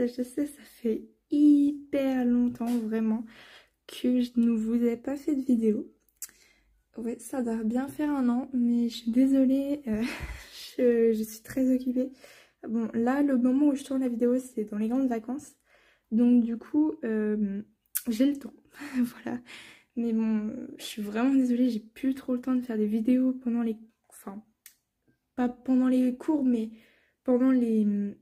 je sais, ça fait hyper longtemps vraiment que je ne vous ai pas fait de vidéo. Ouais, ça doit bien faire 1 an, mais je suis désolée, je suis très occupée. Bon, là, le moment où je tourne la vidéo, c'est dans les grandes vacances. Donc du coup, j'ai le temps, voilà. Mais bon, je suis vraiment désolée, j'ai plus trop le temps de faire des vidéos pendant les... Enfin, pas pendant les cours, mais pendant les...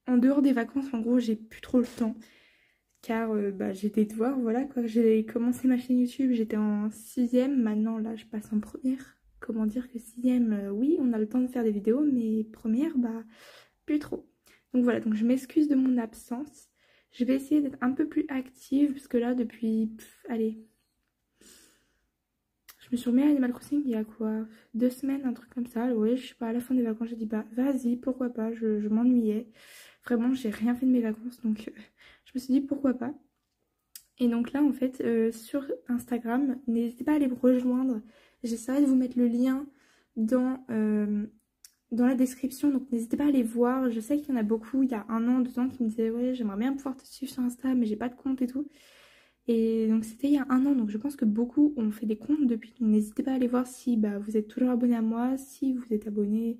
En dehors des vacances, en gros, j'ai plus trop le temps. Car bah, j'ai des devoirs, voilà quoi. J'ai commencé ma chaîne YouTube, j'étais en 6ème, maintenant là je passe en première. Comment dire que 6ème, oui, on a le temps de faire des vidéos, mais première, bah, plus trop. Donc voilà, donc je m'excuse de mon absence. Je vais essayer d'être un peu plus active, parce que là, depuis, allez, je me suis remis à Animal Crossing il y a quoi, 2 semaines, un truc comme ça. Ouais, je sais pas, à la fin des vacances, j'ai dit, bah, vas-y, pourquoi pas, je m'ennuyais. Vraiment, j'ai rien fait de mes vacances, donc je me suis dit, pourquoi pas. Et donc là, en fait, sur Instagram, n'hésitez pas à aller me rejoindre. J'essaierai de vous mettre le lien dans la description, donc n'hésitez pas à aller voir. Je sais qu'il y en a beaucoup, il y a 1 an, 2 ans, qui me disaient ouais, j'aimerais bien pouvoir te suivre sur Insta, mais j'ai pas de compte et tout. Et donc c'était il y a 1 an, donc je pense que beaucoup ont fait des comptes depuis. N'hésitez pas à aller voir si bah, vous êtes toujours abonné à moi, si vous êtes abonné,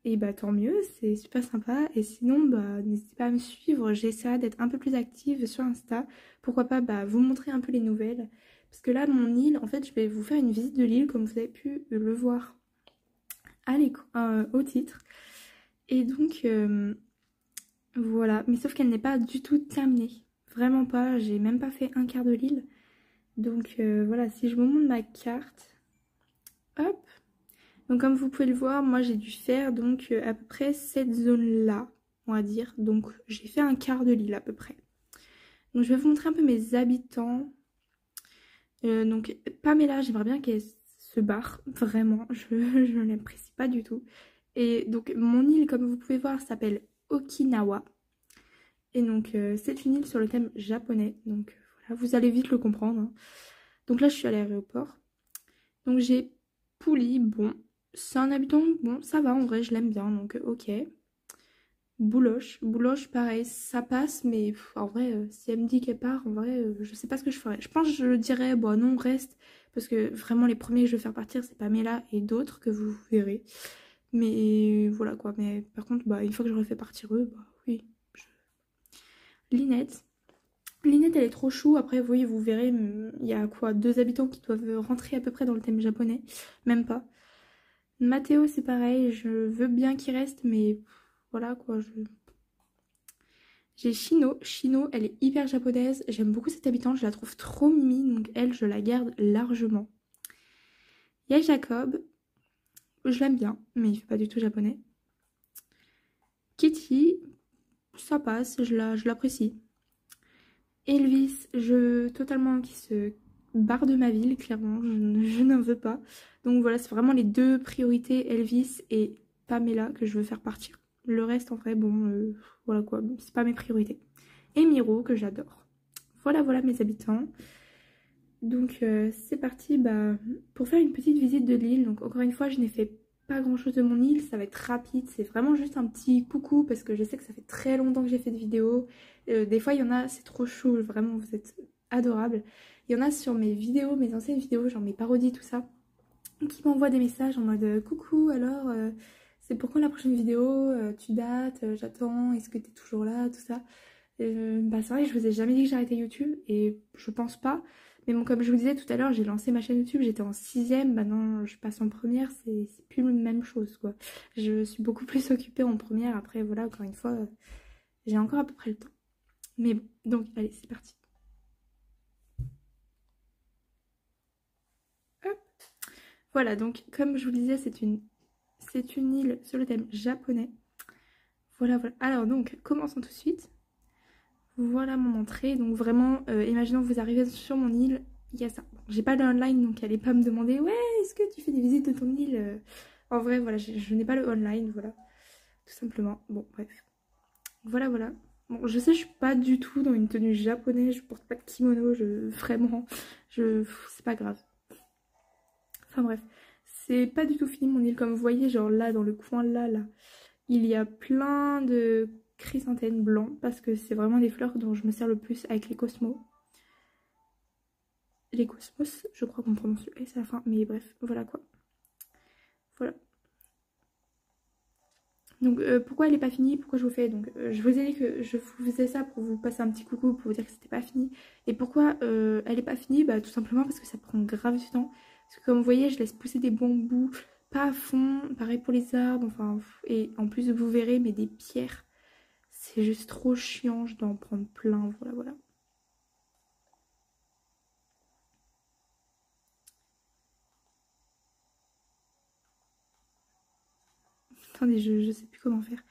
et bah tant mieux, c'est super sympa. Et sinon, bah n'hésitez pas à me suivre, j'essaierai d'être un peu plus active sur Insta. Pourquoi pas bah, vous montrer un peu les nouvelles. Parce que là, mon île, en fait, je vais vous faire une visite de l'île, comme vous avez pu le voir au titre. Et donc, voilà. Mais sauf qu'elle n'est pas du tout terminée. Vraiment pas, j'ai même pas fait un quart de l'île. Donc voilà, si je vous montre ma carte, hop. Donc comme vous pouvez le voir, moi j'ai dû faire donc à peu près cette zone-là, on va dire. Donc j'ai fait un quart de l'île à peu près. Donc je vais vous montrer un peu mes habitants. Donc Pamela, j'aimerais bien qu'elle se barre, vraiment, je ne l'apprécie pas du tout. Et donc mon île, comme vous pouvez voir, s'appelle Okinawa. Et donc c'est une île sur le thème japonais, donc voilà, vous allez vite le comprendre. Hein. Donc là je suis à l'aéroport. Donc j'ai Pouli, bon, c'est un habitant, bon ça va en vrai, je l'aime bien, donc ok. Bouloche, Bouloche pareil, ça passe, mais en vrai, si elle me dit qu'elle part, en vrai, je sais pas ce que je ferais. Je pense que je dirais, bon non, reste, parce que vraiment les premiers que je vais faire partir, c'est Pamela et d'autres que vous verrez. Mais voilà quoi, mais par contre, bah, une fois que j'aurai fait partir eux, bah oui. Linette. Linette, elle est trop chou. Après, oui, vous verrez, il y a quoi, 2 habitants qui doivent rentrer à peu près dans le thème japonais. Même pas. Mathéo, c'est pareil. Je veux bien qu'il reste, mais voilà quoi. J'ai Shino. Shino, elle est hyper japonaise. J'aime beaucoup cette habitante. Je la trouve trop mimi. Donc, elle, je la garde largement. Il y a Jacob. Je l'aime bien, mais il fait pas du tout japonais. Kitty, ça passe. Je l'apprécie. Elvis, totalement qui se barre de ma ville, clairement, je n'en veux pas. Donc voilà, c'est vraiment les 2 priorités, Elvis et Pamela, que je veux faire partir. Le reste, en vrai, bon, voilà quoi, c'est pas mes priorités. Et Miro, que j'adore. Voilà, voilà mes habitants. Donc c'est parti bah, pour faire une petite visite de l'île. Donc encore une fois, je n'ai fait pas grand chose de mon île, ça va être rapide, c'est vraiment juste un petit coucou parce que je sais que ça fait très longtemps que j'ai fait de vidéos. Des fois il y en a, c'est trop chaud, vraiment vous êtes adorables. Il y en a sur mes vidéos, mes anciennes vidéos, genre mes parodies, tout ça, qui m'envoient des messages en mode coucou, alors c'est pour quand la prochaine vidéo, tu dates, j'attends, est-ce que t'es toujours là, tout ça. Bah c'est vrai que je vous ai jamais dit que j'arrêtais YouTube et je pense pas. Mais bon, comme je vous disais tout à l'heure, j'ai lancé ma chaîne YouTube, j'étais en 6ème, maintenant je passe en première, c'est plus la même chose quoi. Je suis beaucoup plus occupée en première, après voilà, encore une fois, j'ai encore à peu près le temps. Mais bon, donc allez, c'est parti. Hop. Voilà, donc comme je vous le disais, c'est une île sur le thème japonais. Voilà, voilà. Alors donc, commençons tout de suite. Voilà mon entrée, donc vraiment, imaginons que vous arrivez sur mon île, il y a ça. Bon, j'ai pas de online, donc allez pas me demander, ouais, est-ce que tu fais des visites de ton île? En vrai, voilà, je n'ai pas le online, voilà, tout simplement. Bon, bref. Voilà, voilà. Bon, je sais, je suis pas du tout dans une tenue japonaise, je porte pas de kimono, vraiment, c'est pas grave. Enfin bref, c'est pas du tout fini mon île, comme vous voyez, genre là, dans le coin là, il y a plein de chrysanthème blanc parce que c'est vraiment des fleurs dont je me sers le plus avec les cosmos. Les cosmos, je crois qu'on prononce le S à la fin, mais bref, voilà quoi. Voilà. Donc pourquoi elle est pas finie, pourquoi je vous fais, donc je vous ai dit que je vous faisais ça pour vous passer un petit coucou, pour vous dire que c'était pas fini. Et pourquoi elle est pas finie, bah tout simplement parce que ça prend grave du temps. Parce que comme vous voyez, je laisse pousser des bambous, pas à fond, pareil pour les arbres, enfin, et en plus vous verrez, mais des pierres, c'est juste trop chiant, je dois en prendre plein, voilà voilà. Attendez, je sais plus comment faire.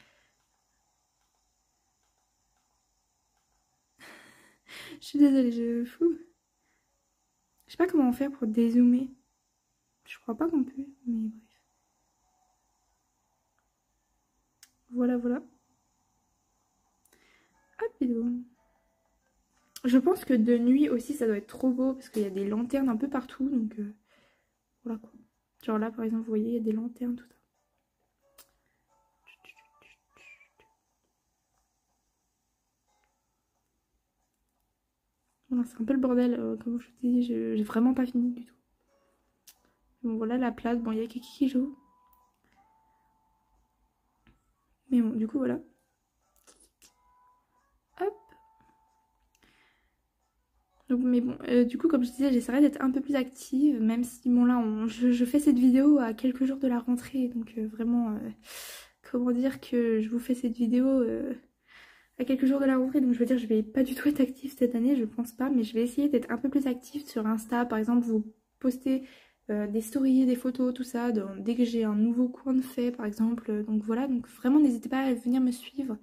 Je suis désolée, je sais pas comment faire pour dézoomer. Je crois pas qu'on peut, mais bref. Voilà, voilà. Hop, bidou. Je pense que de nuit aussi, ça doit être trop beau parce qu'il y a des lanternes un peu partout, donc voilà quoi. Genre là, par exemple, vous voyez, il y a des lanternes, tout ça. Voilà, c'est un peu le bordel, comme je vous dis, j'ai vraiment pas fini du tout. Bon, voilà la place, bon, il y a Kiki qui joue. Mais bon, du coup, voilà. Hop. Donc, mais bon, du coup, comme je disais, j'essaierai d'être un peu plus active, même si, bon, là, je fais cette vidéo à quelques jours de la rentrée, donc vraiment, comment dire que je vous fais cette vidéo à quelques jours de la rentrée, donc je veux dire, je vais pas du tout être active cette année, je pense pas, mais je vais essayer d'être un peu plus active sur Insta, par exemple, vous poster des stories, des photos, tout ça, dès que j'ai un nouveau coin de fait, par exemple, donc voilà, donc vraiment n'hésitez pas à venir me suivre.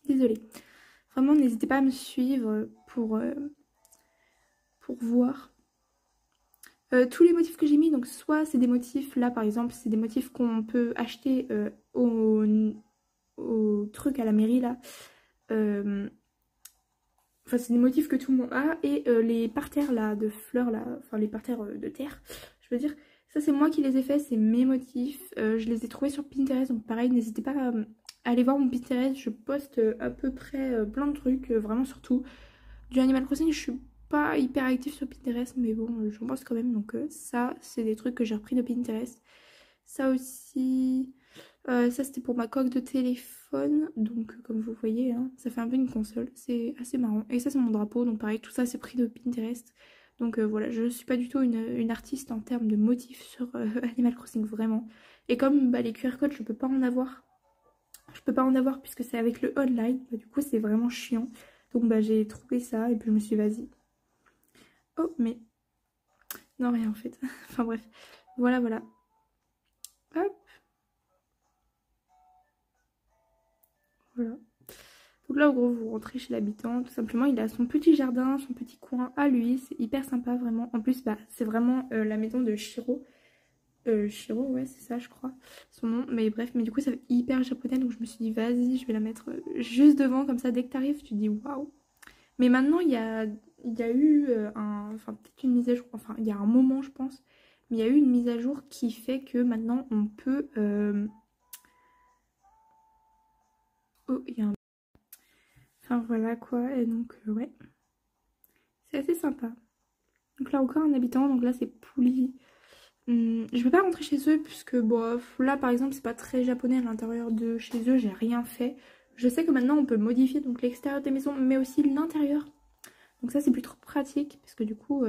Désolée. Vraiment n'hésitez pas à me suivre pour voir tous les motifs que j'ai mis, donc soit c'est des motifs, là par exemple, c'est des motifs qu'on peut acheter au truc à la mairie là. Enfin, c'est des motifs que tout le monde a. Et les parterres là de fleurs là, enfin les parterres de terre, je veux dire, ça c'est moi qui les ai faits, c'est mes motifs. Je les ai trouvés sur Pinterest, donc pareil, n'hésitez pas à aller voir mon Pinterest. Je poste à peu près plein de trucs, vraiment surtout du Animal Crossing. Je suis pas hyper active sur Pinterest, mais bon, j'en poste quand même. Donc ça, c'est des trucs que j'ai repris de Pinterest. Ça aussi. Ça c'était pour ma coque de téléphone, donc comme vous voyez, hein, ça fait un peu une console, c'est assez marrant. Et ça c'est mon drapeau, donc pareil, tout ça c'est pris de Pinterest. Donc voilà, je suis pas du tout une artiste en termes de motifs sur Animal Crossing, vraiment. Et comme bah, les QR codes, je peux pas en avoir. Je peux pas en avoir puisque c'est avec le online, bah, du coup c'est vraiment chiant. Donc bah j'ai trouvé ça et puis je me suis dit vas-y. Oh mais... Non rien en fait. Enfin bref, voilà voilà. Hop, voilà. Donc là, en gros, vous rentrez chez l'habitant, tout simplement. Il a son petit jardin, son petit coin à lui. C'est hyper sympa, vraiment. En plus, bah, c'est vraiment la maison de Shiro. Shiro, ouais, c'est ça, je crois, son nom. Mais bref, mais du coup, ça fait hyper japonais. Donc je me suis dit, vas-y, je vais la mettre juste devant. Comme ça, dès que t'arrives, tu te dis, waouh. Mais maintenant, il y a eu enfin, peut-être une mise à jour. Enfin, il y a un moment, je pense. Mais il y a eu une mise à jour qui fait que maintenant, on peut... Oh, il y a un... Enfin, voilà, quoi. Et donc, ouais. C'est assez sympa. Donc là encore un habitant, donc là c'est Pouli. Je vais pas rentrer chez eux puisque bon, là par exemple c'est pas très japonais à l'intérieur de chez eux, j'ai rien fait. Je sais que maintenant on peut modifier donc l'extérieur des maisons mais aussi l'intérieur. Donc ça c'est plutôt pratique parce que du coup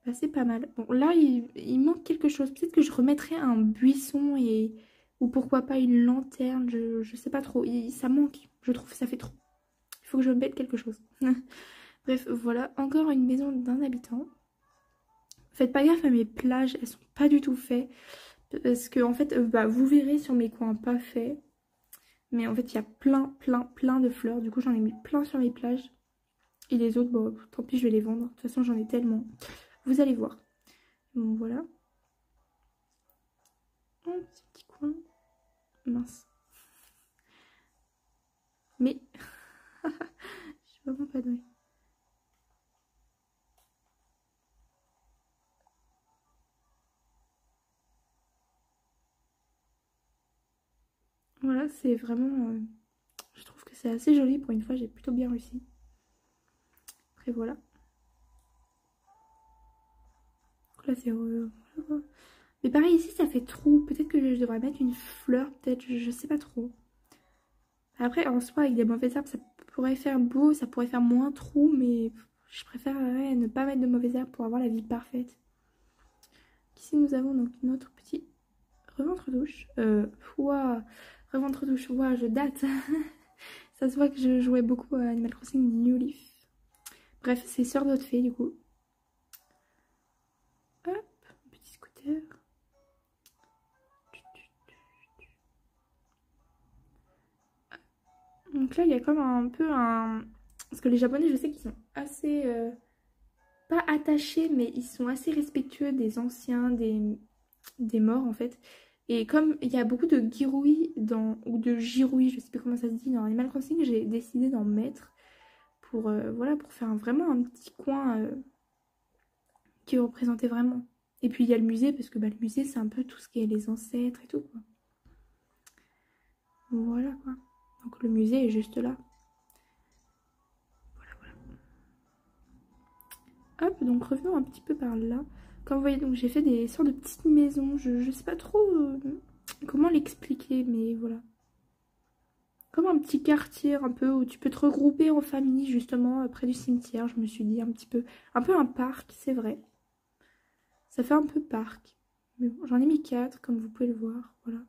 bah, c'est pas mal. Bon là il manque quelque chose, peut-être que je remettrai un buisson et ou pourquoi pas une lanterne, je sais pas trop. Ça manque, je trouve que ça fait trop. Il faut que je mette quelque chose. Bref voilà, encore une maison d'un habitant. Faites pas gaffe à mes plages, elles sont pas du tout faites. Parce que en fait, bah, vous verrez sur mes coins pas faits. Mais en fait, il y a plein de fleurs. Du coup, j'en ai mis plein sur mes plages. Et les autres, bon, tant pis, je vais les vendre. De toute façon, j'en ai tellement. Vous allez voir. Bon, voilà. Un petit coin. Mince. Mais, je suis vraiment pas douée. c'est vraiment... je trouve que c'est assez joli pour une fois, j'ai plutôt bien réussi. Après voilà. Donc là c'est... mais pareil ici ça fait trou, peut-être que je devrais mettre une fleur, peut-être, je sais pas trop. Après en soi avec des mauvaises herbes ça pourrait faire beau, ça pourrait faire moins trou, mais je préférerais ne pas mettre de mauvaises herbes pour avoir la vie parfaite. Ici nous avons donc notre petit reventre douche. Ouah, reventre douche, ouah, je date. Ça se voit que je jouais beaucoup à Animal Crossing New Leaf. Bref, c'est Sœur d'autres fées du coup. Hop, petit scooter. Donc là, il y a comme un peu un... Parce que les Japonais, je sais qu'ils sont assez... pas attachés, mais ils sont assez respectueux des anciens, des morts en fait. Et comme il y a beaucoup de girui dans... ou de jirui, je sais plus comment ça se dit, dans Animal Crossing, j'ai décidé d'en mettre pour, voilà, pour faire vraiment un petit coin qui représentait vraiment. Et puis il y a le musée, parce que bah, le musée, c'est un peu tout ce qui est les ancêtres et tout, quoi. Voilà, quoi. Donc le musée est juste là. Voilà, voilà. Hop, donc revenons un petit peu par là. Comme vous voyez, donc j'ai fait des sortes de petites maisons. Je sais pas trop comment l'expliquer, mais voilà. Comme un petit quartier un peu où tu peux te regrouper en famille, justement, près du cimetière. Je me suis dit un petit peu... Un peu un parc, c'est vrai. Ça fait un peu parc. Mais bon, j'en ai mis 4, comme vous pouvez le voir. Voilà.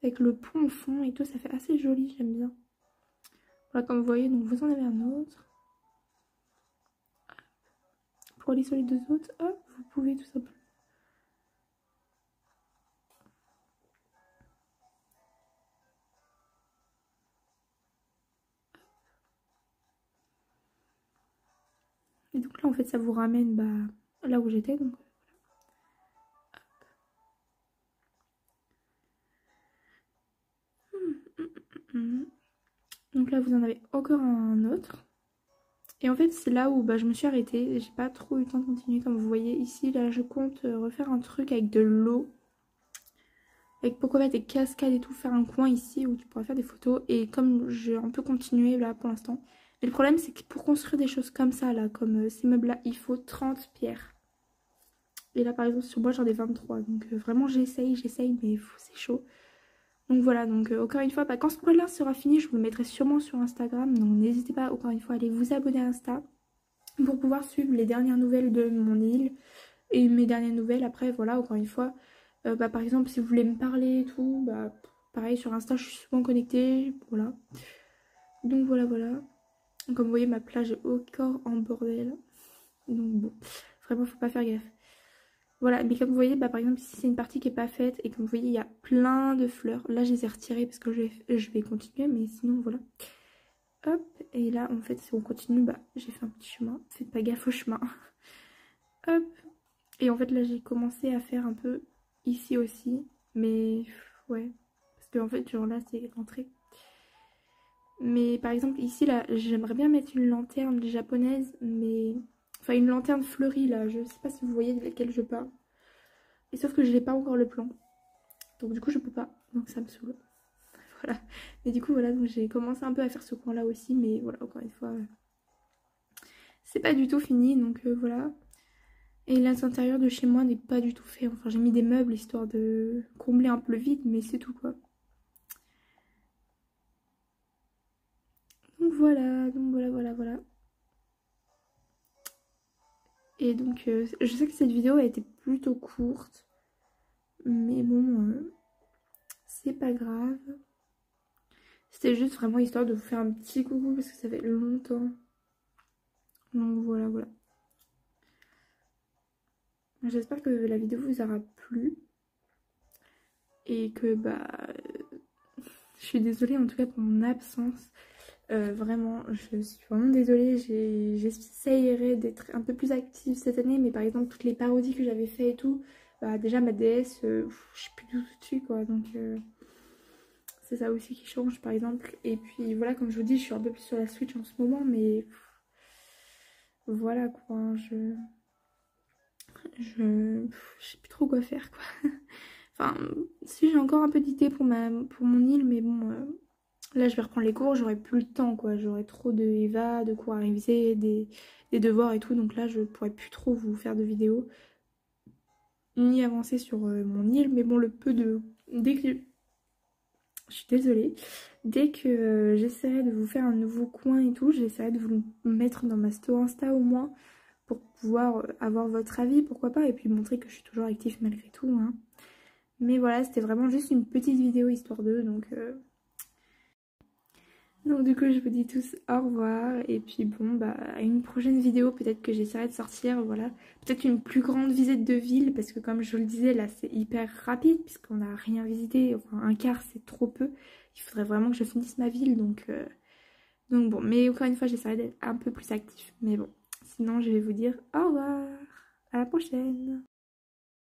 Avec le pont au fond et tout, ça fait assez joli, j'aime bien. Voilà, comme vous voyez, donc vous en avez un autre. Pour aller sur les deux autres, hop, vous pouvez tout simplement. Et donc là, en fait, ça vous ramène bah, là où j'étais. Donc, donc là, vous en avez encore un autre. Et en fait, c'est là où bah, je me suis arrêtée. J'ai pas trop eu le temps de continuer. Comme vous voyez ici, là, je compte refaire un truc avec de l'eau. Avec pourquoi pas des cascades et tout. Faire un coin ici où tu pourras faire des photos. Et comme j'ai un peu continué là pour l'instant. Mais le problème, c'est que pour construire des choses comme ça, là, comme ces meubles-là, il faut 30 pierres. Et là, par exemple, sur moi, j'en ai 23. Donc vraiment, j'essaye, mais c'est chaud. Donc voilà, donc encore une fois, bah, quand ce projet-là sera fini, je vous le mettrai sûrement sur Instagram. Donc n'hésitez pas, encore une fois, à aller vous abonner à Insta pour pouvoir suivre les dernières nouvelles de mon île et mes dernières nouvelles. Après, voilà, encore une fois, bah, par exemple, si vous voulez me parler et tout, bah, pareil, sur Insta, je suis souvent connectée. Voilà. Donc voilà, voilà. Comme vous voyez, ma plage est encore en bordel. Donc bon, vraiment, faut pas faire gaffe. Voilà, mais comme vous voyez, bah, par exemple, ici c'est une partie qui n'est pas faite et comme vous voyez, il y a plein de fleurs. Là, je les ai retirées parce que je vais continuer, mais sinon, voilà. Hop, et là, en fait, si on continue, bah, j'ai fait un petit chemin. Faites pas gaffe au chemin. Hop, et en fait, là, j'ai commencé à faire un peu ici aussi, mais ouais, parce qu'en fait, genre là, c'est l'entrée. Mais par exemple, ici, là, j'aimerais bien mettre une lanterne japonaise, mais... Enfin, une lanterne fleurie, là, je sais pas si vous voyez de laquelle je parle. Et sauf que je n'ai pas encore le plan. Donc du coup, je peux pas. Donc ça me saoule. Voilà. Mais du coup, voilà, donc j'ai commencé un peu à faire ce coin-là aussi, mais voilà, encore une fois, c'est pas du tout fini, donc voilà. Et l'intérieur de chez moi n'est pas du tout fait. Enfin, j'ai mis des meubles histoire de combler un peu le vide, mais c'est tout, quoi. Donc voilà, voilà. Et donc, je sais que cette vidéo a été plutôt courte. Mais bon, c'est pas grave. C'était juste vraiment histoire de vous faire un petit coucou parce que ça fait longtemps. Donc voilà, voilà. J'espère que la vidéo vous aura plu. Et que bah... je suis désolée en tout cas pour mon absence. Vraiment, je suis vraiment désolée. J'essayerai d'être un peu plus active cette année. Mais par exemple, toutes les parodies que j'avais fait et tout, bah déjà ma DS, je suis plus du tout dessus quoi. Donc c'est ça aussi qui change par exemple. Et puis voilà, comme je vous dis, je suis un peu plus sur la Switch en ce moment. Mais voilà quoi, je sais plus trop quoi faire quoi. Enfin, si j'ai encore un peu d'idées pour mon île, mais bon, là je vais reprendre les cours, j'aurai plus le temps quoi. J'aurai trop de EVA, de cours à réviser, des devoirs et tout. Donc là je pourrai plus trop vous faire de vidéos, ni avancer sur mon île. Mais bon, le peu de... Dès que... Je suis désolée. Dès que j'essaierai de vous faire un nouveau coin et tout, j'essaierai de vous le mettre dans ma story Insta au moins, pour pouvoir avoir votre avis, pourquoi pas, et puis montrer que je suis toujours active malgré tout, hein. Mais voilà, c'était vraiment juste une petite vidéo histoire d'eux, donc du coup je vous dis tous au revoir, et puis bon bah à une prochaine vidéo, peut-être que j'essaierai de sortir, voilà, peut-être une plus grande visite de ville, parce que comme je vous le disais là c'est hyper rapide, puisqu'on n'a rien visité, enfin un quart c'est trop peu, il faudrait vraiment que je finisse ma ville, donc bon, mais encore une fois j'essaierai d'être un peu plus actif, mais bon, sinon je vais vous dire au revoir, à la prochaine.